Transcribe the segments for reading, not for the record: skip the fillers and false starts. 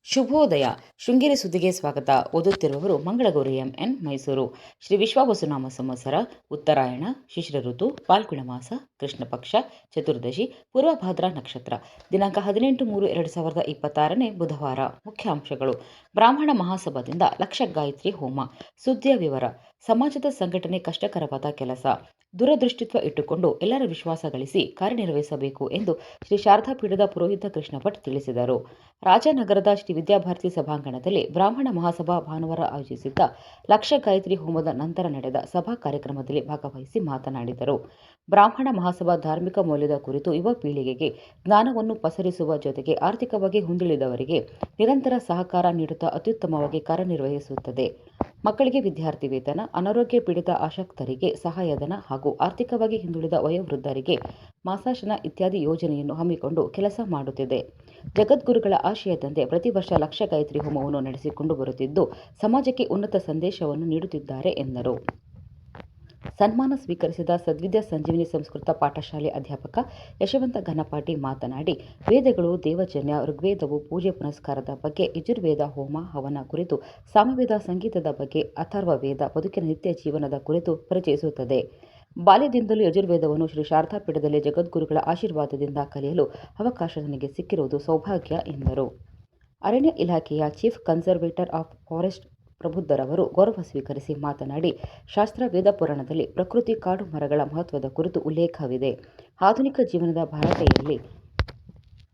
ಶುಭೋದಯ. ಶೃಂಗೇರಿ ಸುದ್ದಿಗೆ ಸ್ವಾಗತ. ಓದುತ್ತಿರುವವರು ಮಂಗಳಗೌರಿ ಎನ್ ಮೈಸೂರು. ಶ್ರೀ ವಿಶ್ವಾವಸುನಾಮ ಸಂವತ್ಸರ, ಉತ್ತರಾಯಣ, ಶಿಶಿರ ಋತು, ಪಾಲ್ಗುಣ ಮಾಸ, ಕೃಷ್ಣ ಪಕ್ಷ, ಚತುರ್ದಶಿ, ಪೂರ್ವಭಾದ್ರಾ ನಕ್ಷತ್ರ. ದಿನಾಂಕ 18-3-2026 ಬುಧವಾರ. ಮುಖ್ಯಾಂಶಗಳು: ಬ್ರಾಹ್ಮಣ ಮಹಾಸಭಾದಿಂದ ಲಕ್ಷ ಗಾಯತ್ರಿ ಹೋಮ. ಸುದ್ದಿಯ ವಿವರ: ಸಮಾಜದ ಸಂಘಟನೆ ಕಷ್ಟಕರವಾದ ಕೆಲಸ. ದೂರದೃಷ್ಟಿತ್ವ ಇಟ್ಟುಕೊಂಡು ಎಲ್ಲರ ವಿಶ್ವಾಸ ಗಳಿಸಿ ಕಾರ್ಯನಿರ್ವಹಿಸಬೇಕು ಎಂದು ಶ್ರೀ ಶಾರದಾ ಪೀಠದ ಪುರೋಹಿತ ಕೃಷ್ಣ ಭಟ್ ತಿಳಿಸಿದರು. ರಾಜನಗರದ ಶ್ರೀ ವಿದ್ಯಾಭಾರತಿ ಸಭಾಂಗಣದಲ್ಲಿ ಬ್ರಾಹ್ಮಣ ಮಹಾಸಭಾ ಭಾನುವಾರ ಆಯೋಜಿಸಿದ್ದ ಲಕ್ಷ ಗಾಯತ್ರಿ ಹೋಮದ ನಂತರ ನಡೆದ ಸಭಾ ಕಾರ್ಯಕ್ರಮದಲ್ಲಿ ಭಾಗವಹಿಸಿ ಮಾತನಾಡಿದರು. ಬ್ರಾಹ್ಮಣ ಮಹಾಸಭಾ ಧಾರ್ಮಿಕ ಮೌಲ್ಯದ ಕುರಿತು ಯುವ ಪೀಳಿಗೆಗೆ ಜ್ಞಾನವನ್ನು ಪಸರಿಸುವ ಜೊತೆಗೆ ಆರ್ಥಿಕವಾಗಿ ಹಿಂದುಳಿದವರಿಗೆ ನಿರಂತರ ಸಹಕಾರ ನೀಡುತ್ತಾ ಅತ್ಯುತ್ತಮವಾಗಿ ಕಾರ್ಯನಿರ್ವಹಿಸುತ್ತದೆ. ಮಕ್ಕಳಿಗೆ ವಿದ್ಯಾರ್ಥಿ ವೇತನ, ಅನಾರೋಗ್ಯ ಪೀಡಿತ ಆಸಕ್ತರಿಗೆ ಸಹಾಯಧನ ಹಾಗೂ ಆರ್ಥಿಕವಾಗಿ ಹಿಂದುಳಿದ ವಯೋವೃದ್ಧರಿಗೆ ಮಾಸಾಶನ ಇತ್ಯಾದಿ ಯೋಜನೆಯನ್ನು ಹಮ್ಮಿಕೊಂಡು ಕೆಲಸ ಮಾಡುತ್ತಿದೆ. ಜಗದ್ಗುರುಗಳ ಆಶಯದಂತೆ ಪ್ರತಿ ವರ್ಷ ಲಕ್ಷ ಗಾಯತ್ರಿ ಹೋಮವನ್ನು ನಡೆಸಿಕೊಂಡು ಬರುತ್ತಿದ್ದು, ಸಮಾಜಕ್ಕೆ ಉನ್ನತ ಸಂದೇಶವನ್ನು ನೀಡುತ್ತಿದ್ದಾರೆ ಎಂದರು. ಸನ್ಮಾನ ಸ್ವೀಕರಿಸಿದ ಸದ್ವಿದ್ಯಾ ಸಂಜೀವಿನಿ ಸಂಸ್ಕೃತ ಪಾಠಶಾಲೆ ಅಧ್ಯಾಪಕ ಯಶವಂತ ಘನಪಾಟಿ ಮಾತನಾಡಿ, ವೇದಗಳು ದೇವಜನ್ಯ, ಋಗ್ವೇದವು ಪೂಜೆ ಪುನಸ್ಕಾರದ ಬಗ್ಗೆ, ಯಜುರ್ವೇದ ಹೋಮ ಹವನ ಕುರಿತು, ಸಾಮವೇದ ಸಂಗೀತದ ಬಗ್ಗೆ, ಅಥರ್ವ ವೇದ ಬದುಕಿನ ನಿತ್ಯ ಜೀವನದ ಕುರಿತು ಪರಿಚಯಿಸುತ್ತದೆ. ಬಾಲ್ಯದಿಂದಲೂ ಯಜುರ್ವೇದವನ್ನು ಶ್ರೀ ಶಾರದಾ ಪೀಠದಲ್ಲಿ ಜಗದ್ಗುರುಗಳ ಆಶೀರ್ವಾದದಿಂದ ಕಲಿಯಲು ಅವಕಾಶ ನನಗೆ ಸಿಕ್ಕಿರುವುದು ಸೌಭಾಗ್ಯ ಎಂದರು. ಅರಣ್ಯ ಇಲಾಖೆಯ ಚೀಫ್ ಕನ್ಸರ್ವೇಟರ್ ಆಫ್ ಫಾರೆಸ್ಟ್ ಪ್ರಬುದ್ಧರವರು ಗೌರವ ಸ್ವೀಕರಿಸಿ ಮಾತನಾಡಿ, ಶಾಸ್ತ್ರ ವೇದ ಪುರಾಣದಲ್ಲಿ ಪ್ರಕೃತಿ ಕಾಡು ಮರಗಳ ಮಹತ್ವದ ಕುರಿತು ಉಲ್ಲೇಖವಿದೆ. ಆಧುನಿಕ ಜೀವನದ ಭರಾಟೆಯಲ್ಲಿ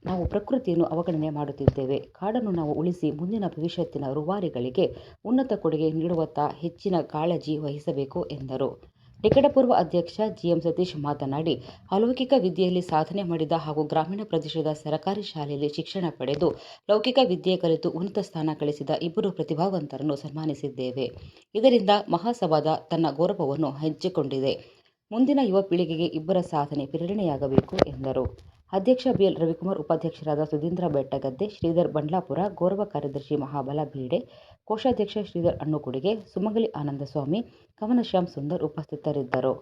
ನಾವು ಪ್ರಕೃತಿಯನ್ನು ಅವಗಣನೆ ಮಾಡುತ್ತಿದ್ದೇವೆ. ಕಾಡನ್ನು ನಾವು ಉಳಿಸಿ ಮುಂದಿನ ಭವಿಷ್ಯತ್ತಿನ ರೂವಾರಿಗಳಿಗೆ ಉನ್ನತ ಕೊಡುಗೆ ನೀಡುವತ್ತ ಹೆಚ್ಚಿನ ಕಾಳಜಿ ವಹಿಸಬೇಕು ಎಂದರು. ನಿಕಟಪೂರ್ವ ಅಧ್ಯಕ್ಷ ಜಿಎಂ ಸತೀಶ್ ಮಾತನಾಡಿ, ಅಲೌಕಿಕ ವಿದ್ಯೆಯಲ್ಲಿ ಸಾಧನೆ ಮಾಡಿದ ಹಾಗೂ ಗ್ರಾಮೀಣ ಪ್ರದೇಶದ ಸರಕಾರಿ ಶಾಲೆಯಲ್ಲಿ ಶಿಕ್ಷಣ ಪಡೆದು ಲೌಕಿಕ ವಿದ್ಯೆ ಕಲಿತು ಉನ್ನತ ಸ್ಥಾನ ಗಳಿಸಿದ ಇಬ್ಬರು ಪ್ರತಿಭಾವಂತರನ್ನು ಸನ್ಮಾನಿಸಿದ್ದೇವೆ. ಇದರಿಂದ ಮಹಾಸಭಾದ ತನ್ನ ಗೌರವವನ್ನು ಹೆಚ್ಚಿಕೊಂಡಿದೆ. ಮುಂದಿನ ಯುವ ಪೀಳಿಗೆಗೆ ಇಬ್ಬರ ಸಾಧನೆ ಪ್ರೇರಣೆಯಾಗಬೇಕು ಎಂದರು. ಅಧ್ಯಕ್ಷ ಬಿಎಲ್ ರವಿಕುಮಾರ್, ಉಪಾಧ್ಯಕ್ಷರಾದ ಸುಧೀಂದ್ರ ಬೆಟ್ಟಗದ್ದೆ, ಶ್ರೀಧರ್ ಬಂಡ್ಲಾಪುರ, ಗೌರವ ಕಾರ್ಯದರ್ಶಿ ಮಹಾಬಲ ಬೀಡೆ, ಕೋಶಾಧ್ಯಕ್ಷ ಶ್ರೀಧರ್ ಅಣ್ಣುಕುಡಿಗೆ, ಸುಮಂಗಲಿ ಆನಂದಸ್ವಾಮಿ, ಕವನಶ್ಯಾಮ್ ಸುಂದರ್ ಉಪಸ್ಥಿತರಿದ್ದರು.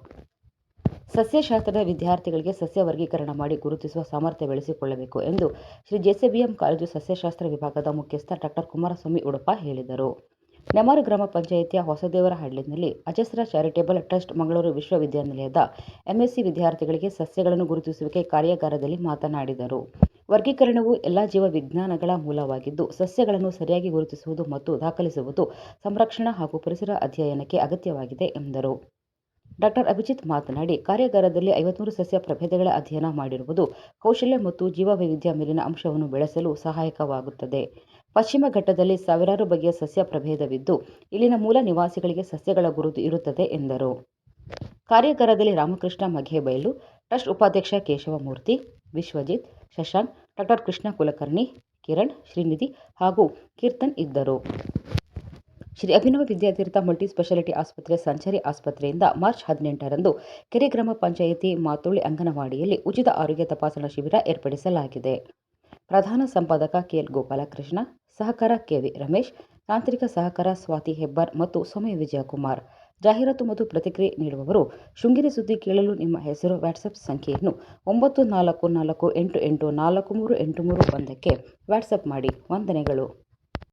ಸಸ್ಯಶಾಸ್ತ್ರದ ವಿದ್ಯಾರ್ಥಿಗಳಿಗೆ ಸಸ್ಯ ವರ್ಗೀಕರಣ ಮಾಡಿ ಗುರುತಿಸುವ ಸಾಮರ್ಥ್ಯ ಬೆಳೆಸಿಕೊಳ್ಳಬೇಕು ಎಂದು ಶ್ರೀ ಜೆಸಿಬಿಎಂ ಕಾಲೇಜು ಸಸ್ಯಶಾಸ್ತ್ರ ವಿಭಾಗದ ಮುಖ್ಯಸ್ಥ ಡಾ ಕುಮಾರಸ್ವಾಮಿ ಉಡುಪ ಹೇಳಿದರು. ನೆಮಾರು ಗ್ರಾಮ ಪಂಚಾಯಿತಿಯ ಹೊಸದೇವರಹಳ್ಳಿನಲ್ಲಿ ಅಜಸ್ರ ಚಾರಿಟೇಬಲ್ ಟ್ರಸ್ಟ್ ಮಂಗಳೂರು ವಿಶ್ವವಿದ್ಯಾನಿಲಯದ ಎಂಎಸ್ಸಿ ವಿದ್ಯಾರ್ಥಿಗಳಿಗೆ ಸಸ್ಯಗಳನ್ನು ಗುರುತಿಸುವಿಕೆ ಕಾರ್ಯಾಗಾರದಲ್ಲಿ ಮಾತನಾಡಿದರು. ವರ್ಗೀಕರಣವು ಎಲ್ಲ ಜೀವ ವಿಜ್ಞಾನಗಳ ಮೂಲವಾಗಿದ್ದು, ಸಸ್ಯಗಳನ್ನು ಸರಿಯಾಗಿ ಗುರುತಿಸುವುದು ಮತ್ತು ದಾಖಲಿಸುವುದು ಸಂರಕ್ಷಣಾ ಹಾಗೂ ಪರಿಸರ ಅಧ್ಯಯನಕ್ಕೆ ಅಗತ್ಯವಾಗಿದೆ ಎಂದರು. ಡಾ ಅಭಿಜಿತ್ ಮಾತನಾಡಿ, ಕಾರ್ಯಾಗಾರದಲ್ಲಿ 53 ಸಸ್ಯ ಪ್ರಭೇದಗಳ ಅಧ್ಯಯನ ಮಾಡಿರುವುದು ಕೌಶಲ್ಯ ಮತ್ತು ಜೀವವೈವಿಧ್ಯ ಮೇಲಿನ ಅಂಶವನ್ನು ಬೆಳೆಸಲು ಸಹಾಯಕವಾಗುತ್ತದೆ. ಪಶ್ಚಿಮ ಘಟ್ಟದಲ್ಲಿ ಸಾವಿರಾರು ಬಗೆಯ ಸಸ್ಯ ಪ್ರಭೇದವಿದ್ದು, ಇಲ್ಲಿನ ಮೂಲ ನಿವಾಸಿಗಳಿಗೆ ಸಸ್ಯಗಳ ಗುರುತು ಇರುತ್ತದೆ ಎಂದರು. ಕಾರ್ಯಾಗಾರದಲ್ಲಿ ರಾಮಕೃಷ್ಣ ಮಘೇಬೈಲು, ಟ್ರಸ್ಟ್ ಉಪಾಧ್ಯಕ್ಷ ಕೇಶವಮೂರ್ತಿ, ವಿಶ್ವಜಿತ್, ಶಶಾಂಕ್, ಡಾ ಕೃಷ್ಣ ಕುಲಕರ್ಣಿ, ಕಿರಣ್, ಶ್ರೀನಿಧಿ ಹಾಗೂ ಕೀರ್ತನ್ ಇದ್ದರು. ಶ್ರೀ ಅಭಿನವ ವಿದ್ಯಾತೀರ್ಥ ಮಲ್ಟಿ ಸ್ಪೆಷಾಲಿಟಿ ಆಸ್ಪತ್ರೆ ಸಂಚಾರಿ ಆಸ್ಪತ್ರೆಯಿಂದ ಮಾರ್ಚ್ 18ರಂದು ಕೆರೆ ಗ್ರಾಮ ಪಂಚಾಯಿತಿ ಮಾತೋಳಿ ಅಂಗನವಾಡಿಯಲ್ಲಿ ಉಚಿತ ಆರೋಗ್ಯ ತಪಾಸಣಾ ಶಿಬಿರ ಏರ್ಪಡಿಸಲಾಗಿದೆ. ಪ್ರಧಾನ ಸಂಪಾದಕ ಕೆಎಲ್ ಗೋಪಾಲಕೃಷ್ಣ, ಸಹಕಾರ ಕೆವಿ ರಮೇಶ್, ತಾಂತ್ರಿಕ ಸಹಕಾರ ಸ್ವಾತಿ ಹೆಬ್ಬಾರ್ ಮತ್ತು ಸೌಮ್ಯ ವಿಜಯಕುಮಾರ್. ಜಾಹೀರಾತು ಮತ್ತು ಪ್ರತಿಕ್ರಿಯೆ ನೀಡುವವರು ಶೃಂಗೇರಿ ಸುದ್ದಿ ಕೇಳಲು ನಿಮ್ಮ ಹೆಸರು, ವಾಟ್ಸಪ್ ಸಂಖ್ಯೆಯನ್ನು 9448843831ಕ್ಕೆ ವಾಟ್ಸಪ್ ಮಾಡಿ. ವಂದನೆಗಳು.